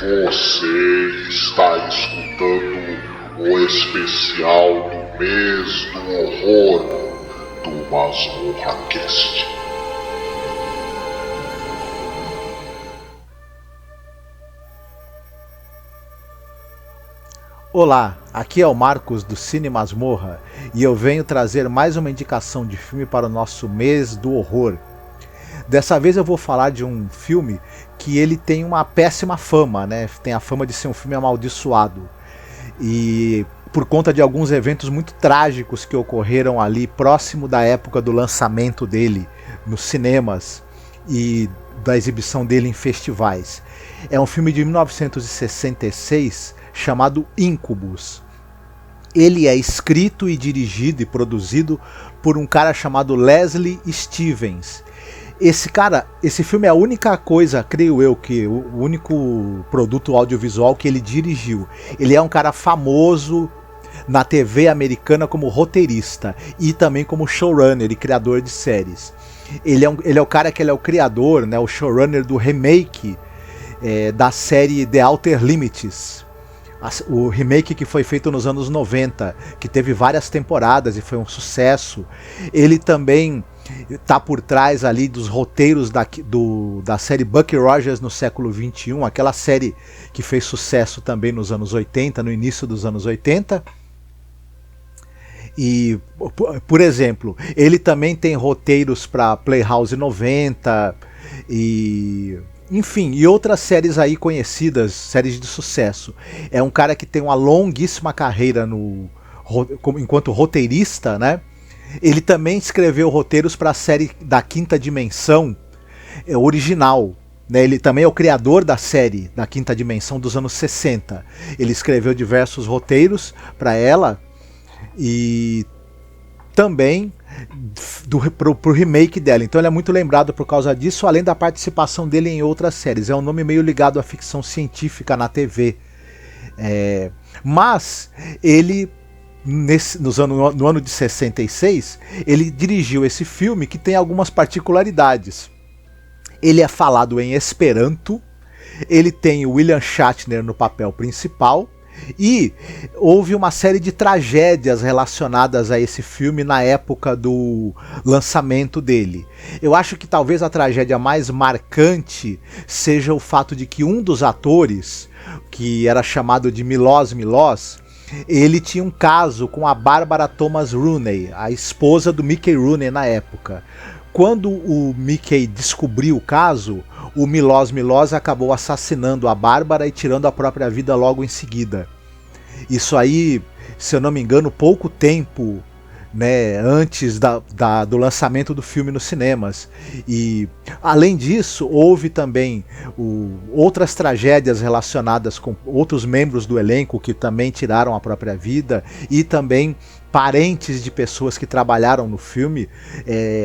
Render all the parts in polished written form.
Você está escutando o especial do mês do horror do Masmorra Cast. Olá, aqui é o Marcos do Cine Masmorra e eu venho trazer mais uma indicação de filme para o nosso mês do horror. Dessa vez eu vou falar de um filme que ele tem uma péssima fama, né? Tem a fama de ser um filme amaldiçoado. E por conta de alguns eventos muito trágicos que ocorreram ali próximo da época do lançamento dele nos cinemas e da exibição dele em festivais. É um filme de 1966 chamado Incubus. Ele é escrito e dirigido e produzido por um cara chamado Leslie Stevens. Esse filme é a única coisa, creio eu, que o único produto audiovisual que ele dirigiu. Ele é um cara famoso na TV americana como roteirista e também como showrunner e criador de séries. Ele é o cara que ele é o criador, né, o showrunner do remake da série The Outer Limits. O remake que foi feito nos anos 90, que teve várias temporadas e foi um sucesso. Ele também está por trás ali dos roteiros da série Buck Rogers no século XXI, aquela série que fez sucesso também nos anos 80, no início dos anos 80. E, por exemplo, ele também tem roteiros para Playhouse 90 e... enfim, e outras séries aí conhecidas, séries de sucesso. É um cara que tem uma longuíssima carreira enquanto roteirista, né? Ele também escreveu roteiros para a série da Quinta Dimensão original. Né? Ele também é o criador da série da Quinta Dimensão dos anos 60. Ele escreveu diversos roteiros para ela e também pro remake dela. Então ele é muito lembrado por causa disso, além da participação dele em outras séries. É um nome meio ligado à ficção científica na TV. Mas ele, no ano de 66, ele dirigiu esse filme que tem algumas particularidades. Ele é falado em Esperanto, ele tem o William Shatner no papel principal, e houve uma série de tragédias relacionadas a esse filme na época do lançamento dele. Eu acho que talvez a tragédia mais marcante seja o fato de que um dos atores, que era chamado de Milos Milos, ele tinha um caso com a Barbara Thomas Rooney, a esposa do Mickey Rooney na época. Quando o Mickey descobriu o caso, o Milos Milos acabou assassinando a Bárbara e tirando a própria vida logo em seguida. Isso aí, se eu não me engano, pouco tempo, né, antes do lançamento do filme nos cinemas. E além disso, houve também outras tragédias relacionadas com outros membros do elenco que também tiraram a própria vida, e também parentes de pessoas que trabalharam no filme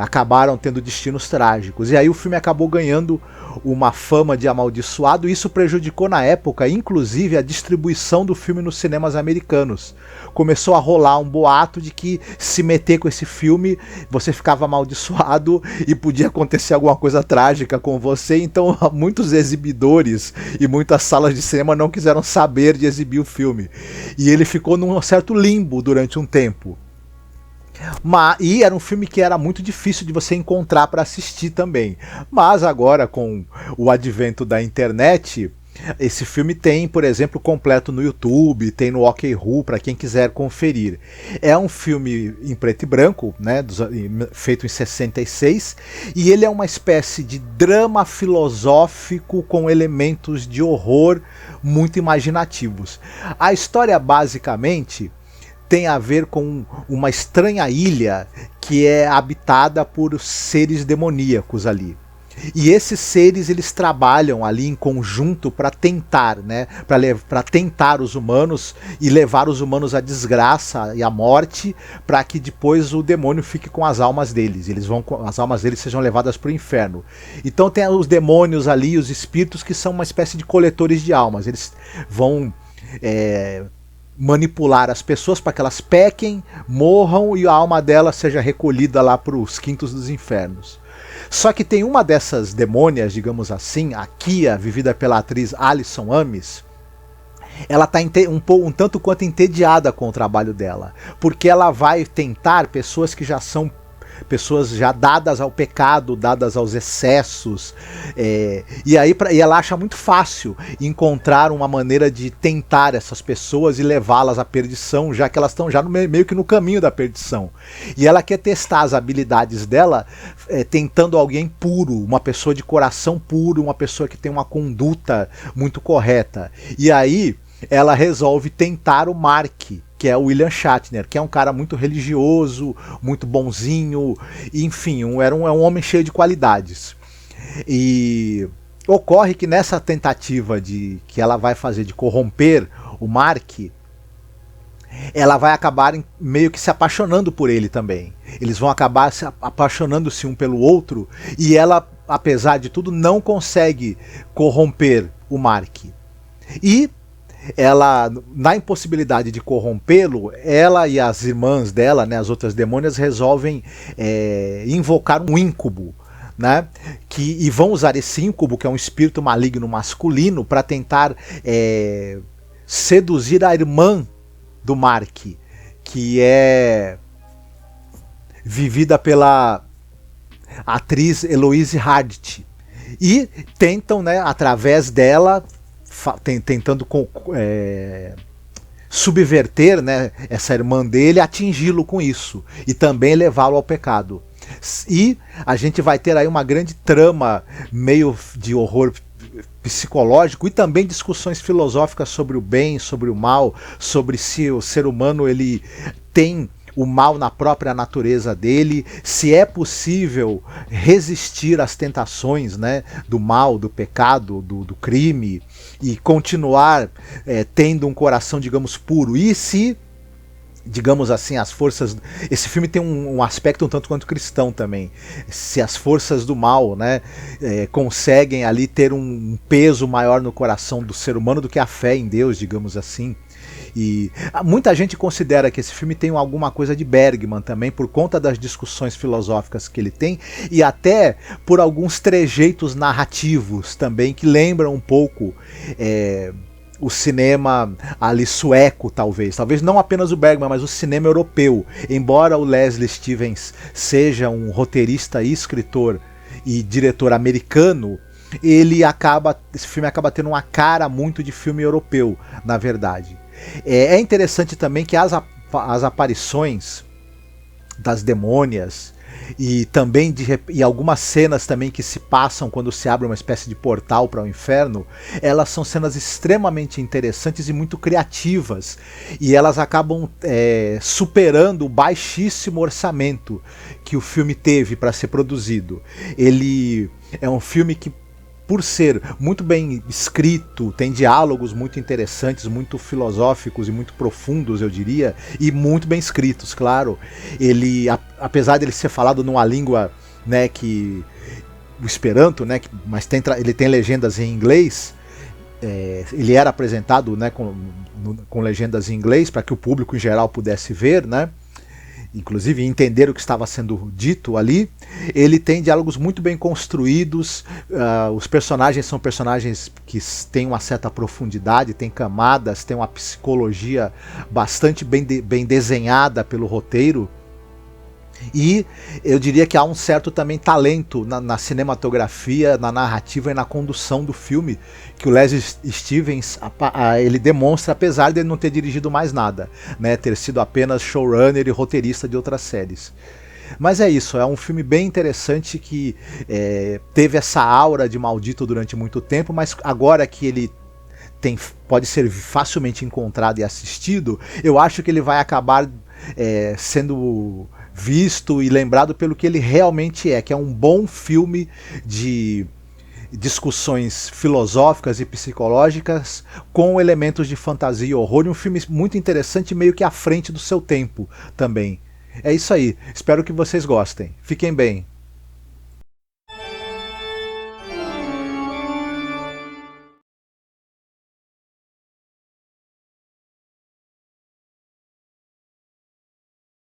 acabaram tendo destinos trágicos. E aí o filme acabou ganhando uma fama de amaldiçoado, e isso prejudicou na época, inclusive, a distribuição do filme nos cinemas americanos. Começou a rolar um boato de que se meter com esse filme, você ficava amaldiçoado e podia acontecer alguma coisa trágica com você. Então muitos exibidores e muitas salas de cinema não quiseram saber de exibir o filme. E ele ficou num certo limbo durante um tempo. E era um filme que era muito difícil de você encontrar para assistir também. Mas agora, com o advento da internet, esse filme tem, por exemplo, completo no YouTube, tem no OkRu para quem quiser conferir. É um filme em preto e branco, né, feito em 66, e ele é uma espécie de drama filosófico com elementos de horror muito imaginativos. A história, basicamente, tem a ver com uma estranha ilha que é habitada por seres demoníacos ali. E esses seres, eles trabalham ali em conjunto para tentar, né, para tentar os humanos e levar os humanos à desgraça e à morte, para que depois o demônio fique com as almas deles. As almas deles sejam levadas para o inferno. Então tem os demônios ali, os espíritos, que são uma espécie de coletores de almas. Eles vão manipular as pessoas para que elas pequem, morram e a alma delas seja recolhida lá para os quintos dos infernos. Só que tem uma dessas demônias, digamos assim, a Kia, vivida pela atriz Alison Amis, ela está um tanto quanto entediada com o trabalho dela, porque ela vai tentar pessoas que já são pessoas já dadas ao pecado, dadas aos excessos, e ela acha muito fácil encontrar uma maneira de tentar essas pessoas e levá-las à perdição, já que elas estão já meio que no caminho da perdição. E ela quer testar as habilidades dela tentando alguém puro, uma pessoa de coração puro, uma pessoa que tem uma conduta muito correta. E aí ela resolve tentar o Mark, que é o William Shatner, que é um cara muito religioso, muito bonzinho, enfim, é um homem cheio de qualidades. E ocorre que nessa tentativa que ela vai fazer de corromper o Mark, ela vai acabar meio que se apaixonando por ele também. Eles vão acabar se apaixonando-se um pelo outro, e ela, apesar de tudo, não consegue corromper o Mark. E ela, na impossibilidade de corrompê-lo, ela e as irmãs dela, né, as outras demônias, resolvem invocar um íncubo, né, e vão usar esse íncubo, que é um espírito maligno masculino, para tentar seduzir a irmã do Mark, que é vivida pela atriz Eloise Hardt, e tentam, né, através dela, tentando subverter, né, essa irmã dele, atingi-lo com isso e também levá-lo ao pecado. E a gente vai ter aí uma grande trama meio de horror psicológico e também discussões filosóficas sobre o bem, sobre o mal, sobre se o ser humano ele tem o mal na própria natureza dele, se é possível resistir às tentações, né, do mal, do pecado, do crime, e continuar tendo um coração, digamos, puro. E se, digamos assim, as forças... Esse filme tem um aspecto um tanto quanto cristão também. Se as forças do mal, né, conseguem ali ter um peso maior no coração do ser humano do que a fé em Deus, digamos assim. E muita gente considera que esse filme tem alguma coisa de Bergman também, por conta das discussões filosóficas que ele tem, e até por alguns trejeitos narrativos também, que lembram um pouco o cinema ali sueco, talvez não apenas o Bergman, mas o cinema europeu. Embora o Leslie Stevens seja um roteirista e escritor e diretor americano, esse filme acaba tendo uma cara muito de filme europeu, na verdade. É interessante também que as aparições das demônias e também e algumas cenas também que se passam quando se abre uma espécie de portal para o inferno, elas são cenas extremamente interessantes e muito criativas, e elas acabam superando o baixíssimo orçamento que o filme teve para ser produzido. Ele é um filme que, por ser muito bem escrito, tem diálogos muito interessantes, muito filosóficos e muito profundos, eu diria, e muito bem escritos, claro. Ele, apesar de ele ser falado numa língua, né, que o Esperanto, né, mas ele tem legendas em inglês, ele era apresentado, né, com legendas em inglês para que o público em geral pudesse ver, né, inclusive entender o que estava sendo dito ali. Ele tem diálogos muito bem construídos, os personagens são personagens que têm uma certa profundidade, têm camadas, têm uma psicologia bastante bem desenhada pelo roteiro. E eu diria que há um certo também talento na cinematografia, na narrativa e na condução do filme, que o Leslie Stevens ele demonstra, apesar de ele não ter dirigido mais nada, né, ter sido apenas showrunner e roteirista de outras séries. Mas é isso, é um filme bem interessante que teve essa aura de maldito durante muito tempo, mas agora que ele pode ser facilmente encontrado e assistido, eu acho que ele vai acabar sendo visto e lembrado pelo que ele realmente é, que é um bom filme de discussões filosóficas e psicológicas com elementos de fantasia e horror, e um filme muito interessante, meio que à frente do seu tempo também. É isso aí, espero que vocês gostem. Fiquem bem.